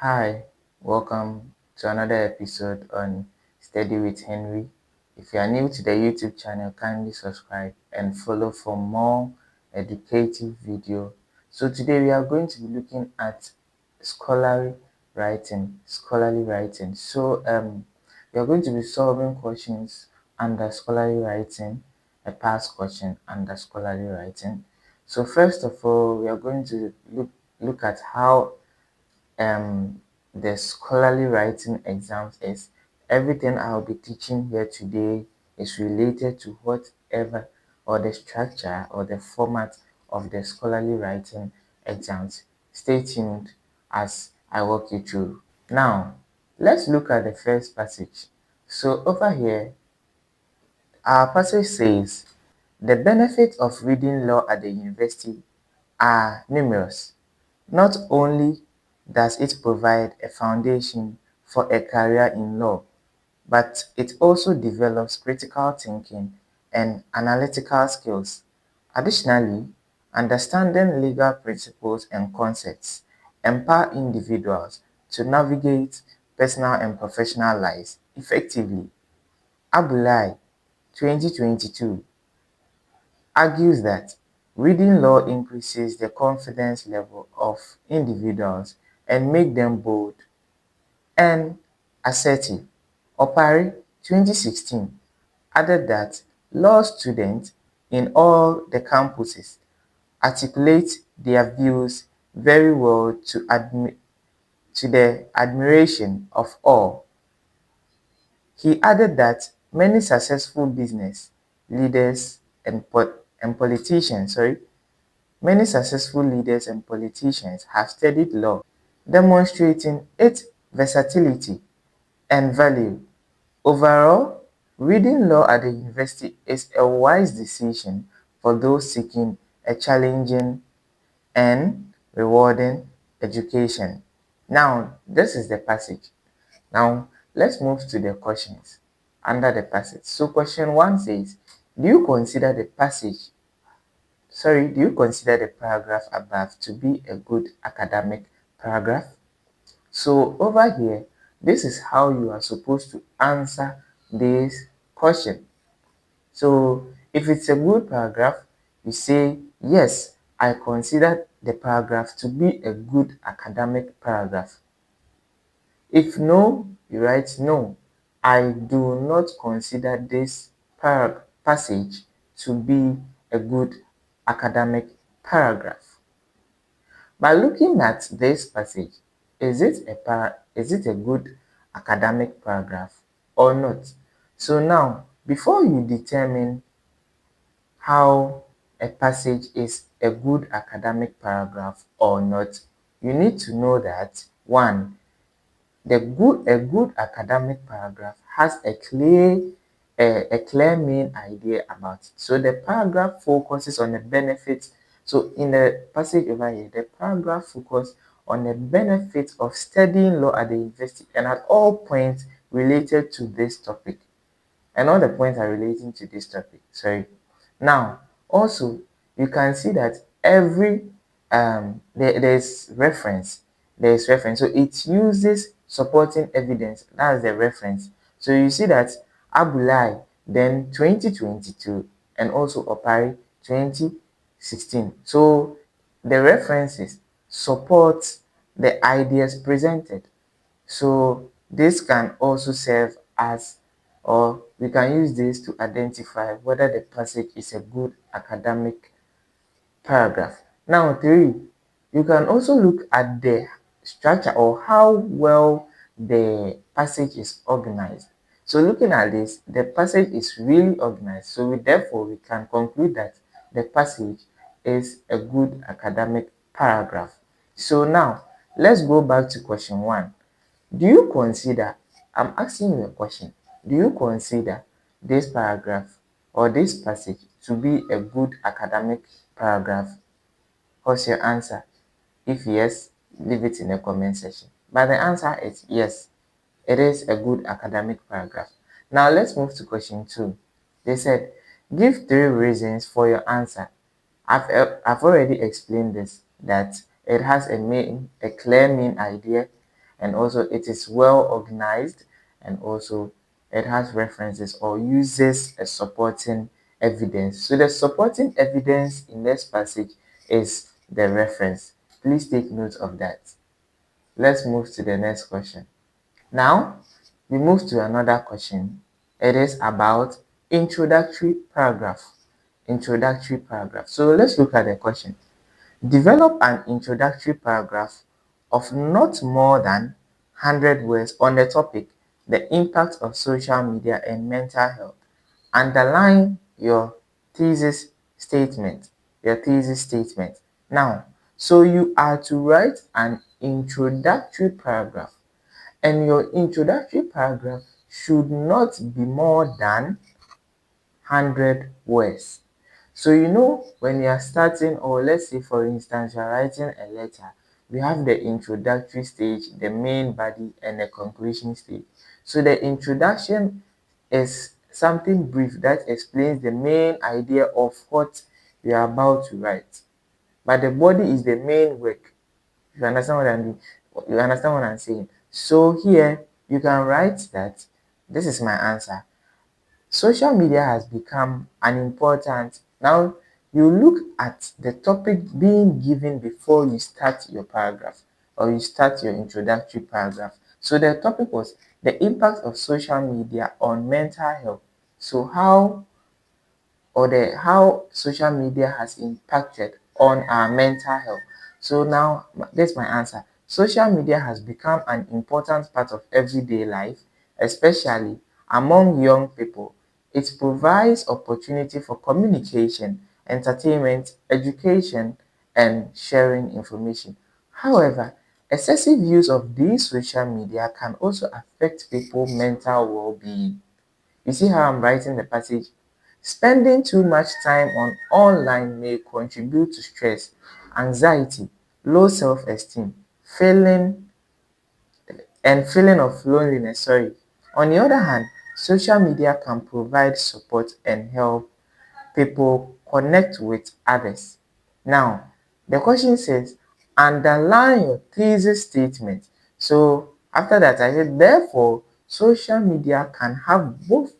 Hi, welcome to another episode on Steady with Henry. If you are new to the YouTube channel, kindly subscribe and follow for more educative video. So today we are going to be looking at scholarly writing. We are going to be solving questions under scholarly writing, a past question under scholarly writing. So first of all, we are going to look at how the scholarly writing exams is. Everything I'll be teaching here today is related to whatever or the structure or the format of the scholarly writing exams. Stay tuned as I walk you through. Now, let's look at the first passage. So over here, our passage says, the benefits of reading law at the university are numerous. Not only does it provide a foundation for a career in law, but it also develops critical thinking and analytical skills. Additionally, understanding legal principles and concepts empower individuals to navigate personal and professional lives effectively. Abulai, 2022, argues that reading law increases the confidence level of individuals and make them bold and assertive. Opari, 2016, added that law students in all the campuses articulate their views very well to the admiration of all. He added that many successful business leaders and politicians, many successful leaders and politicians have studied law, demonstrating its versatility and value. Overall, reading law at the university is a wise decision for those seeking a challenging and rewarding education. Now, this is the passage. Now, let's move to the questions under the passage. So, question 1 says, do you consider the paragraph above to be a good academic paragraph? So over here, this is how you are supposed to answer this question. So if it's a good paragraph, you say, yes, I consider the paragraph to be a good academic paragraph. If no, you write, no, I do not consider this passage to be a good academic paragraph. By looking at this passage, is it a good academic paragraph or not? So now, before you determine how a passage is a good academic paragraph or not, you need to know that one, a good academic paragraph has a clear main idea about it. So the paragraph focuses on the benefits. So in the passage over here, the paragraph focuses on the benefits of studying law at the university and at all points related to this topic. And all the points are relating to this topic. Sorry. Now, also, you can see that every there's reference. There's reference. So it uses supporting evidence. That's the reference. So you see that Abulai, then 2022, and also Opari 2016. So the references support the ideas presented. So this can also serve as, or we can use this to identify whether the passage is a good academic paragraph. Now, 3, you can also look at the structure or how well the passage is organized. So looking at this, the passage is really organized. So therefore, we can conclude that the passage is a good academic paragraph. So now, let's go back to question 1. Do you consider, I'm asking you a question, do you consider this paragraph or this passage to be a good academic paragraph? What's your answer? If yes, leave it in the comment section. But the answer is yes, it is a good academic paragraph. Now let's move to question 2. They said, give 3 reasons for your answer. I've already explained this, that it has a clear main idea, and also it is well organized, and also it has references or uses a supporting evidence. So the supporting evidence in this passage is the reference. Please take note of that. Let's move to the next question. Now, we move to another question. It is about introductory paragraph. Introductory paragraph. So let's look at the question. Develop an introductory paragraph of not more than 100 words on the topic, the impact of social media and mental health. Underline your thesis statement. Your thesis statement. Now, so you are to write an introductory paragraph, and your introductory paragraph should not be more than 100 words. So when you are starting, or let's say for instance you are writing a letter, we have the introductory stage, the main body, and the conclusion stage. So the introduction is something brief that explains the main idea of what you are about to write, but the body is the main work. You understand what I'm doing? You understand what I'm saying? So here you can write that this is my answer. Social media has become an important. Now you look at the topic being given before you start your paragraph, or you start your introductory paragraph. So the topic was the impact of social media on mental health. So how social media has impacted on our mental health. So now that's my answer. Social media has become an important part of everyday life, especially among young people. It provides opportunity for communication, entertainment, education, and sharing information. However, excessive use of these social media can also affect people's mental well-being. You see how I'm writing the passage? Spending too much time on online may contribute to stress, anxiety, low self-esteem, feeling of loneliness. Sorry. On the other hand, social media can provide support and help people connect with others. Now, the question says, underline your thesis statement. So after that, I said, therefore, social media can have both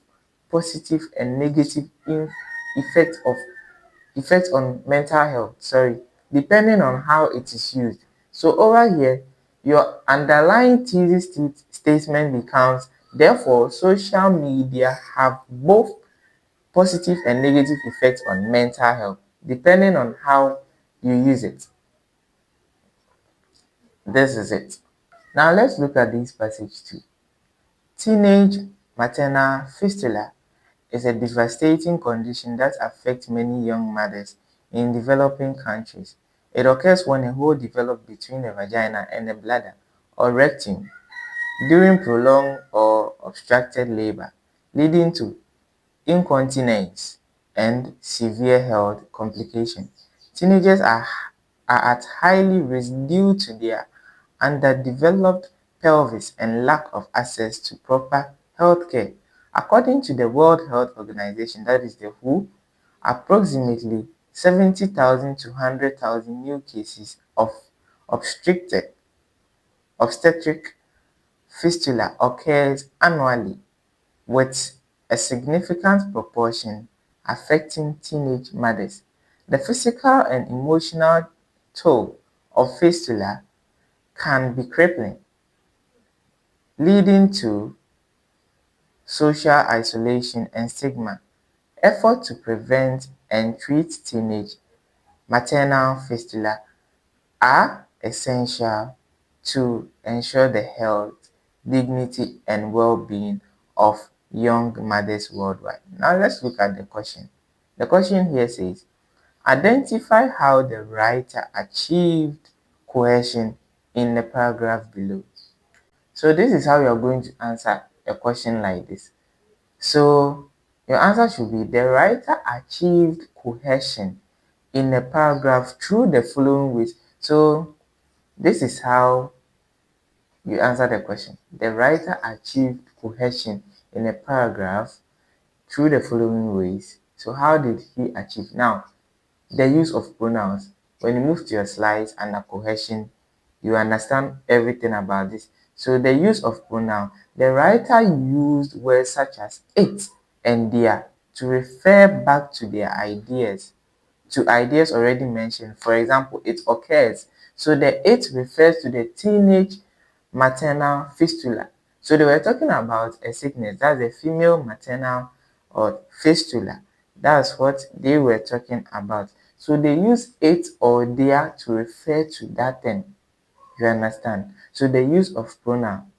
positive and negative effect of effect on mental health, sorry, depending on how it is used. So over here, your underlying thesis statement becomes, therefore, social media have both positive and negative effects on mental health, depending on how you use it. This is it. Now let's look at this passage too. Teenage maternal fistula is a devastating condition that affects many young mothers in developing countries. It occurs when a hole develops between the vagina and the bladder or rectum during prolonged or obstructed labor, leading to incontinence and severe health complications. Teenagers are at highly risk due to their underdeveloped pelvis and lack of access to proper health care. According to the World Health Organization, that is the WHO, approximately 70,000 to 100,000 new cases of obstetric fistula occurs annually, with a significant proportion affecting teenage mothers. The physical and emotional toll of fistula can be crippling, leading to social isolation and stigma. Efforts to prevent and treat teenage maternal fistula are essential to ensure the health, dignity, and well-being of young mothers worldwide. Now let's look at the question. The question here says, identify how the writer achieved cohesion in the paragraph below. So this is how you are going to answer a question like this. So your answer should be, the writer achieved cohesion in a paragraph through the following ways. So this is how you answer the question. The writer achieved cohesion in a paragraph through the following ways. So how did he achieve? Now, the use of pronouns. When you move to your slides under cohesion, You understand everything about this. So the use of pronoun. The writer used words such as it and their to refer back to their ideas, to ideas already mentioned. For example, it occurs. So the it refers to the teenage maternal fistula. So they were talking about a sickness, that's a female maternal or fistula. That's what they were talking about. So they use it or their to refer to that thing. You understand? So the use of pronoun.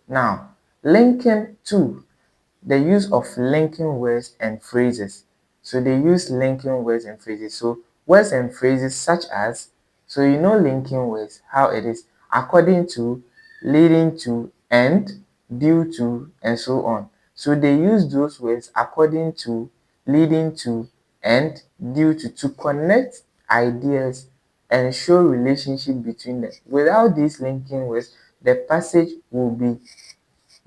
Now, linking to, the use of linking words and phrases. So they use linking words and phrases. So words and phrases such as, so you know linking words, how it is according to, leading to, and, due to, and so on. So they use those words according to, leading to, and due to connect ideas and show relationship between them. Without these linking words, the passage will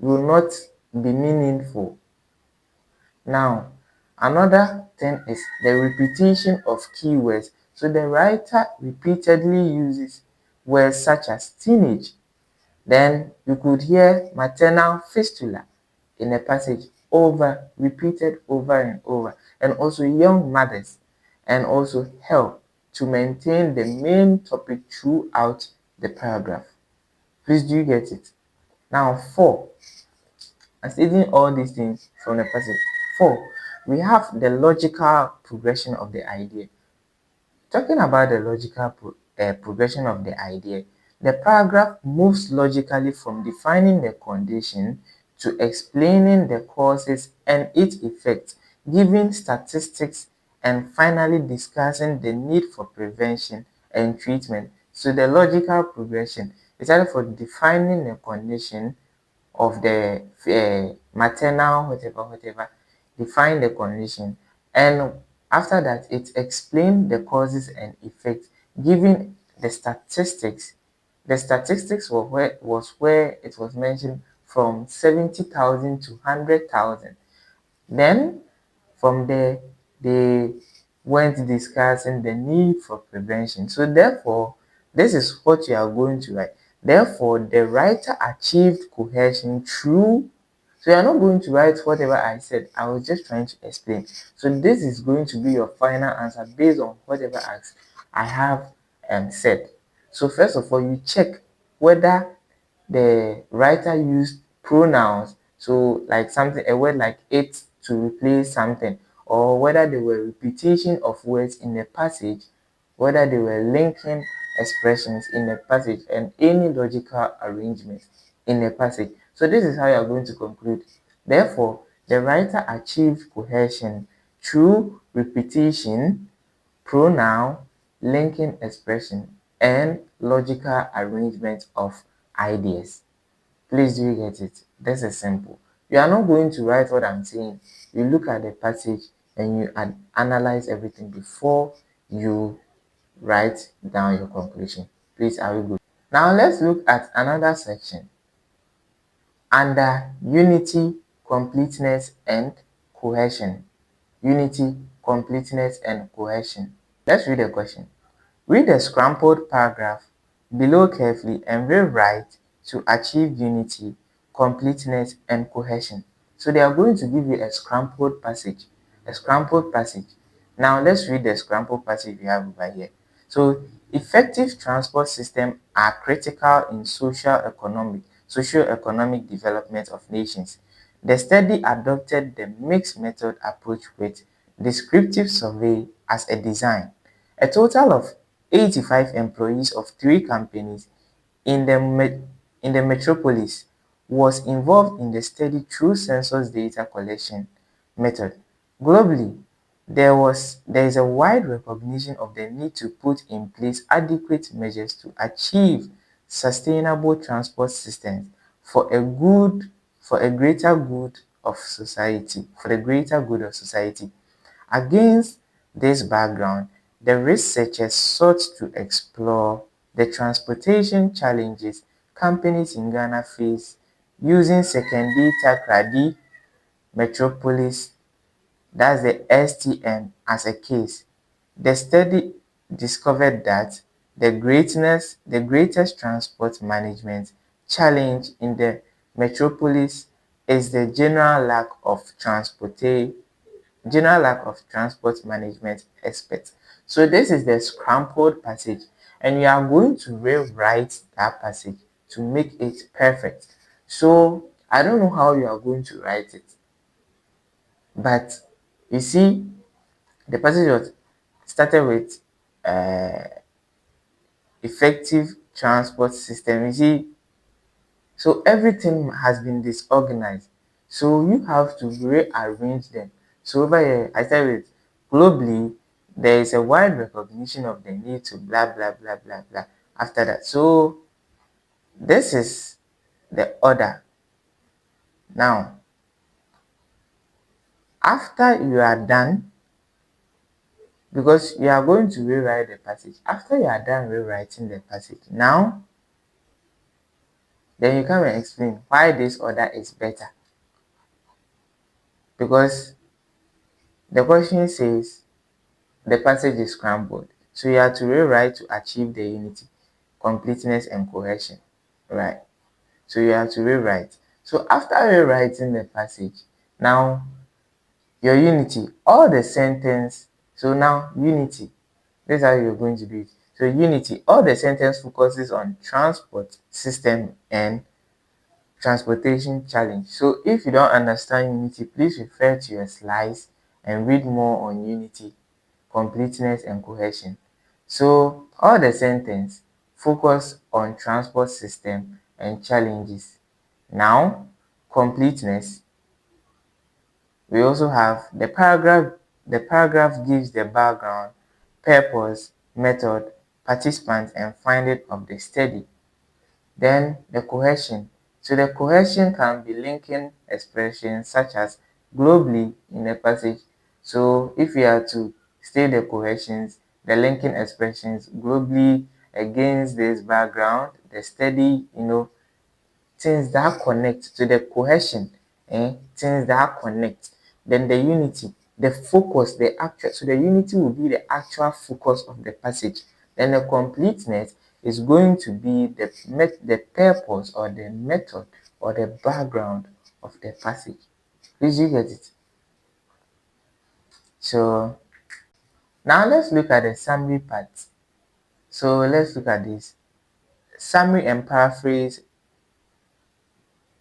not be meaningful. Now, another thing is the repetition of keywords. So the writer repeatedly uses words such as teenage. Then you could hear maternal fistula in a passage repeated over and over, and also young mothers, and also help to maintain the main topic throughout the paragraph. Please do you get it? Now, 4. And stating all these things from the passage. 4. We have the logical progression of the idea. Talking about the logical progression of the idea, the paragraph moves logically from defining the condition to explaining the causes and its effects, giving statistics, and finally discussing the need for prevention and treatment. So the logical progression is either for defining the condition of the maternal whatever, define the condition, and after that it explained the causes and effects, giving the statistics. The statistics was where it was mentioned from 70,000 to 100,000. Then from there, they went discussing the need for prevention. So therefore, this is what you are going to write. Therefore, the writer achieved cohesion through. So you are not going to write whatever I said. I was just trying to explain. So this is going to be your final answer based on whatever I have said. So first of all, you check whether the writer used pronouns, so like something, a word like it to replace something, or whether they were repetition of words in the passage, whether they were linking expressions in the passage, and any logical arrangement in the passage. So this is how you are going to conclude. Therefore, the writer achieved cohesion through repetition, pronoun, linking expression, and logical arrangement of ideas. Please do you get it? This is simple. You are not going to write what I'm saying. You look at the passage and you analyze everything before you write down your conclusion. Please, are we good? Now let's look at another section under unity, completeness, and cohesion. Unity, completeness, and cohesion. Let's read the question. Read the scrambled paragraph below carefully and rewrite to achieve unity, completeness, and cohesion. So they are going to give you a scrambled passage. A scrambled passage. Now let's read the scrambled passage we have over here. So effective transport systems are critical in socio-economic development of nations. The study adopted the mixed method approach with descriptive survey as a design. A total of 85 employees of 3 companies in the metropolis was involved in the study through census data collection method. Globally, there is a wide recognition of the need to put in place adequate measures to achieve sustainable transport systems for a greater good of society, for the greater good of society. Against this background, the researchers sought to explore the transportation challenges companies in Ghana face using Sekondi Takoradi Metropolis, that's the STM, as a case. The study discovered that The greatest transport management challenge in the metropolis is the general lack of transport management experts. So this is the scrambled passage, and you are going to rewrite that passage to make it perfect. So I don't know how you are going to write it, but you see, the passage was started with uh, effective transport system. You see, so everything has been disorganized. So you have to rearrange them. So over here, I said with globally, there is a wide recognition of the need to blah blah blah blah blah after that. So this is the order. Now, after you are done, because you are going to rewrite the passage. After you are done rewriting the passage, now then you come and explain why this order is better. Because the question says the passage is scrambled. So you have to rewrite to achieve the unity, completeness, and cohesion. Right. So you have to rewrite. So after rewriting the passage, now your unity, all the sentence. So now unity. This is how you're going to do it. So unity, all the sentence focuses on transport system and transportation challenge. So if you don't understand unity, please refer to your slides and read more on unity, completeness, and cohesion. So all the sentence focus on transport system and challenges. Now, completeness, we also have the paragraph. The paragraph gives the background, purpose, method, participants, and finding of the study. Then the cohesion. So the cohesion can be linking expressions such as globally in a passage. So if we are to state the cohesions, the linking expressions globally against this background, the study, things that connect to the cohesion, things that connect. Then the unity, the focus, the actual. So the unity will be the actual focus of the passage. Then the completeness is going to be the purpose or the method or the background of the passage. Did you get it? So now let's look at the summary part. So let's look at this. Summary and paraphrase.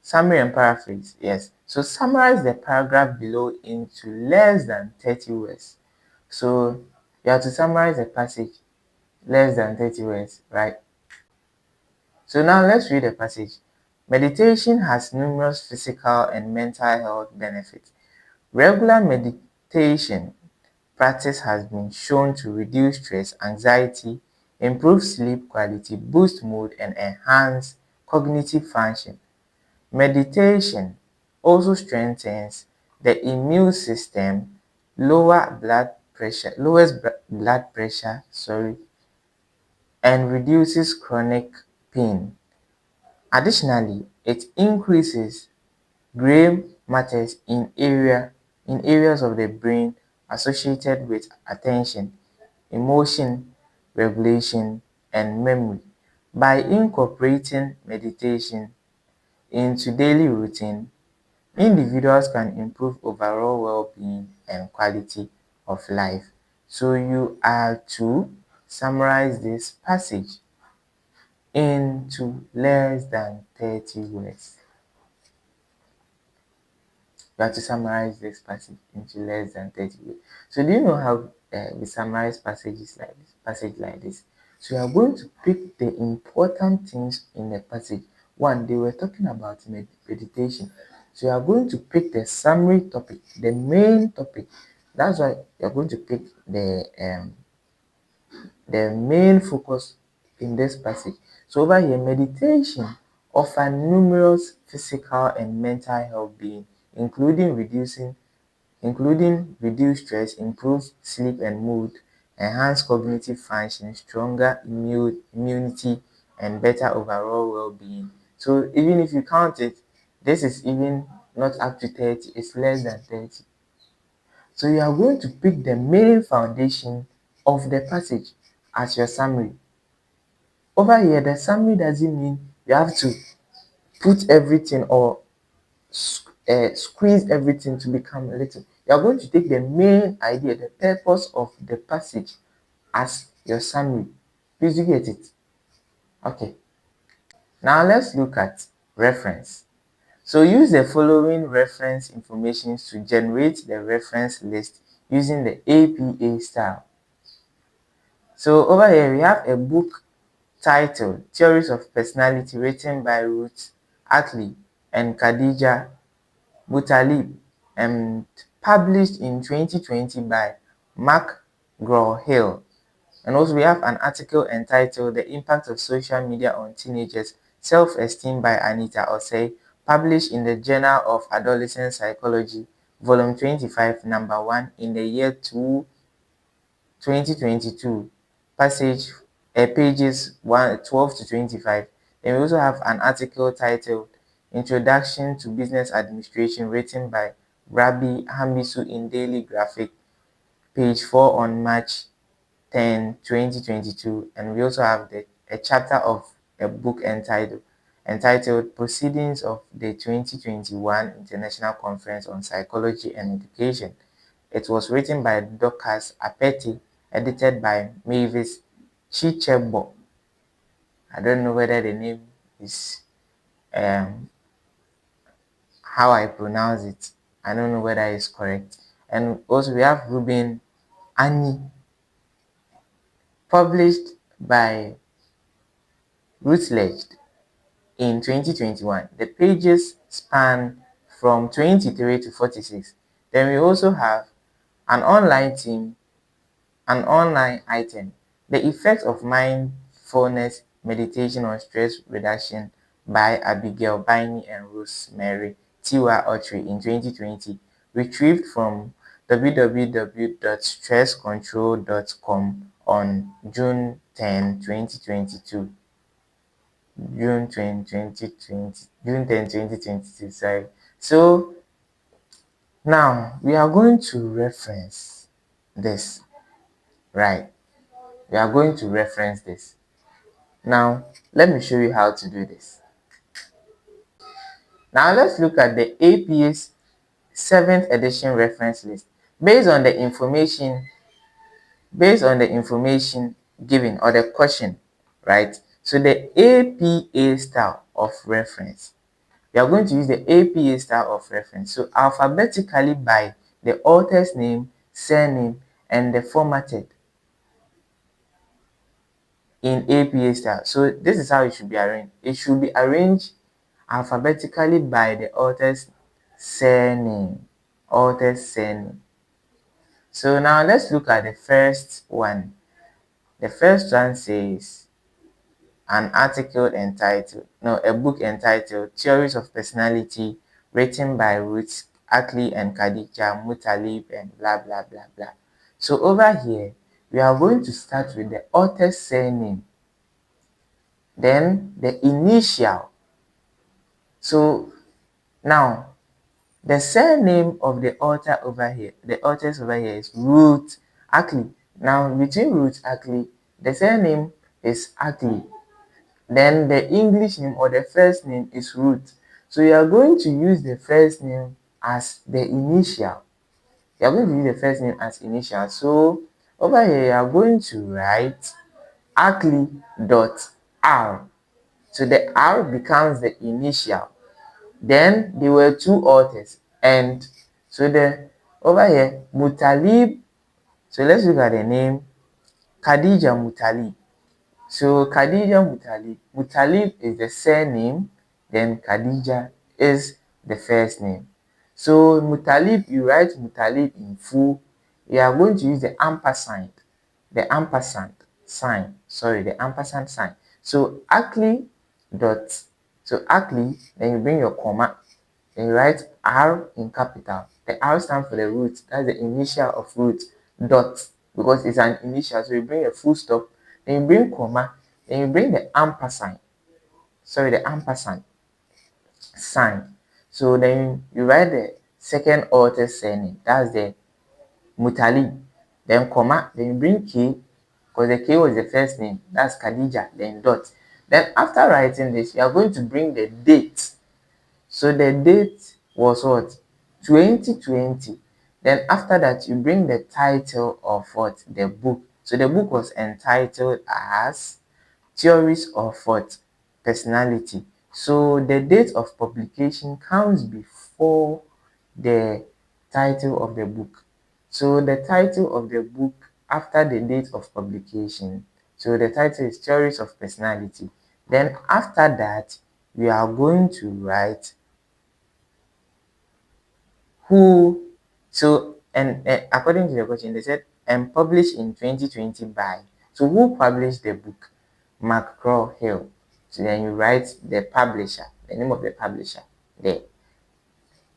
Summary and paraphrase, yes. So summarize the paragraph below into less than 30 words. So you have to summarize the passage less than 30 words, right? So now let's read the passage. Meditation has numerous physical and mental health benefits. Regular meditation practice has been shown to reduce stress, anxiety, improve sleep quality, boost mood, and enhance cognitive function. Meditation also strengthens the immune system, lowers blood pressure, and reduces chronic pain. Additionally, it increases gray matters in areas of the brain associated with attention, emotion regulation, and memory. By incorporating meditation into daily routine, individuals can improve overall well-being and quality of life. So you are to summarize this passage into less than 30 words. You have to summarize this passage into less than 30 words. So do you know how we summarize passage like this? So you are going to pick the important things in the passage. One, they were talking about meditation. So you are going to pick the summary topic, the main topic. That's why you are going to pick the main focus in this passage. So over here, meditation offer numerous physical and mental health being, including reduced stress, improved sleep and mood, enhanced cognitive function, stronger immunity, and better overall well-being. So even if you count it, this is even not up to 30, it's less than 30. So you are going to pick the main foundation of the passage as your summary. over here, the summary doesn't mean you have to put everything or squeeze everything to become little. You are going to take the main idea, the purpose of the passage as your summary. Please you get it? Okay. Now let's look at reference. So use the following reference information to generate the reference list using the APA style. So over here we have a book titled Theories of Personality written by Ruth Ackley and Khadija Muttalib and published in 2020 by McGraw-Hill. And also we have an article entitled The Impact of Social Media on Teenagers' Self-Esteem by Anita Osei, published in the Journal of Adolescent Psychology, Volume 25, Number 1, in the year 2022, pages 12 to 25. Then we also have an article titled Introduction to Business Administration written by Rabi Hamisu in Daily Graphic, page 4 on March 10, 2022. And we also have a chapter of a book entitled Proceedings of the 2021 International Conference on Psychology and Education. It was written by Dorcas Apeti, edited by Mavis Chichebo. I don't know whether the name is how I pronounce it. I don't know whether it's correct. And also we have Ruben Ani, published by Routledge in 2021. The pages span from 23 to 46. Then we also have an online item, The Effect of Mindfulness Meditation on Stress Reduction by Abigail Biney and Rosemary Tiwa Autry in 2020, retrieved from www.stresscontrol.com on June 10, 2022. June 10, 2022, sorry. So now we are going to reference this, right? We are going to reference this. Now, let me show you how to do this. Now, let's look at the APA's 7th edition reference list. Based on the information given or the question, right? So the APA style of reference, we are going to use the APA style of reference. So alphabetically by the author's name, surname, and the formatted in APA style. So this is how it should be arranged. It should be arranged alphabetically by the author's surname. So now let's look at the first one. The first one says a book entitled Theories of Personality written by Ruth Ackley and Khadija Muttalib and blah blah blah blah. So over here we are going to start with the author's surname, then the initial. So now the surname of the authors over here is Ruth Ackley. Now between Ruth Ackley, the surname is Ackley. Then the English name or the first name is Ruth. So you are going to use the first name as the initial. You are going to use the first name as initial. So over here you are going to write Ackley.R. So the R becomes the initial. Then there were two authors, and so over here Muttalib. So let's look at the name Khadija Muttalib. So Khadija Muttalib. Muttalib is the surname, then Khadija is the first name. So Muttalib, you write Muttalib in full. You are going to use the ampersand sign. So Ackley dot. So Ackley, then you bring your comma, then you write R in capital. The R stands for the root. That's the initial of root. Dot, because it's an initial. So you bring a full stop, then you bring comma, then you bring the ampersand. The ampersand sign. So then you write the second author's surname. That's the Muttalib. Then comma, then you bring K, because the K was the first name. That's Khadija, then dot. Then after writing this, you are going to bring the date. So the date was what? 2020. Then after that, you bring the title of what? The book. So the book was entitled as Theories of what? Personality. So the date of publication comes before the title of the book. So the title of the book after the date of publication. So the title is Theories of Personality. Then after that, we are going to write who. So and according to the question, they said and published in 2020 by. So who published the book? McGraw-Hill. So then you write the publisher, the name of the publisher there.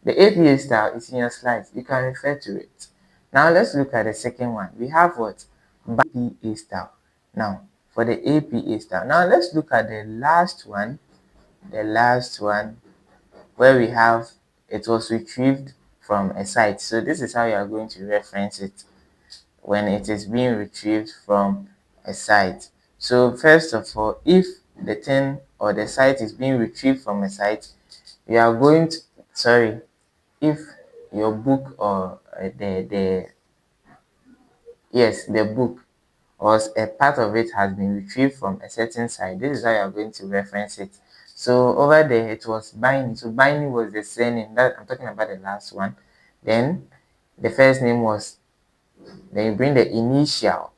The APA style is in your slides. You can refer to it. Now let's look at the second one. We have what? APA style. Now for the APA style. Now let's look at the last one. The last one where we have it was retrieved from a site. So this is how you are going to reference it when it is being retrieved from a site. So first of all, if the thing or the site is being retrieved from a site, you are going to, sorry, if your book or the book or a part of it has been retrieved from a certain site, this is how you are going to reference it. So over there it was Binding. So Binding was the surname. That I'm talking about the last one. Then the first name was, then you bring the initial.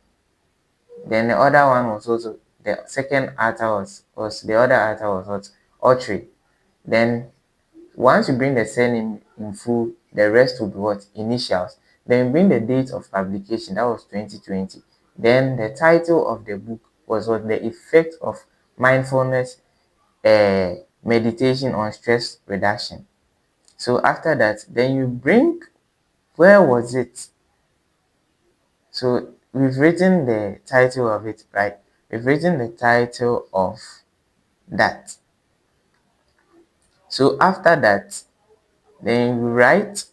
Then the other one was also the second author was the other author was what? Autry. Then once you bring the surname in full, the rest will be what? Initials. Then bring the date of publication, that was 2020. Then the title of the book was what? The Effect of Mindfulness Meditation on Stress Reduction. So after that, then you bring, where was it? So we've written the title of it, right? We've written the title of that. So after that, then you write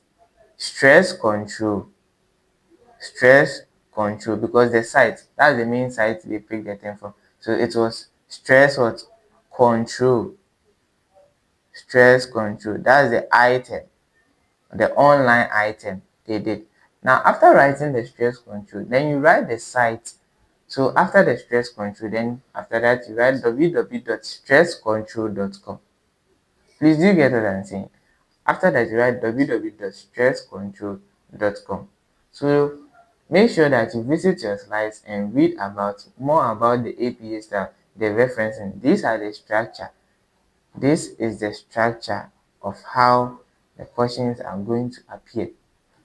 stress control. Stress control, because the site, that's the main site they picked the thing from. So it was stress what? Control. Stress control. That's the item, the online item they did. Now after writing the stress control, then you write the site. So after the stress control, then after that you write www.stresscontrol.com. Please do you get what I'm saying? After that you write www.stresscontrol.com. So make sure that you visit your slides and read about more about the APA style, the referencing. These are the structure. This is the structure of how the questions are going to appear.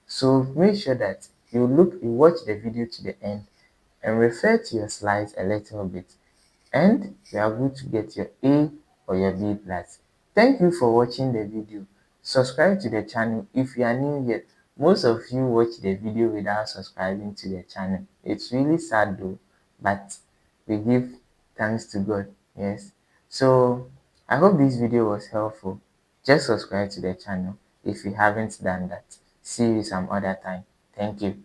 So make sure that you watch the video to the end and refer to your slides a little bit, and you are good to get your A or your B plus. Thank you for watching the video. Subscribe to the channel if you are new here. Most of you watch the video without subscribing to the channel. It's really sad though, but we give thanks to God. Yes. So I hope this video was helpful. Just subscribe to the channel if you haven't done that. See you some other time. Thank you.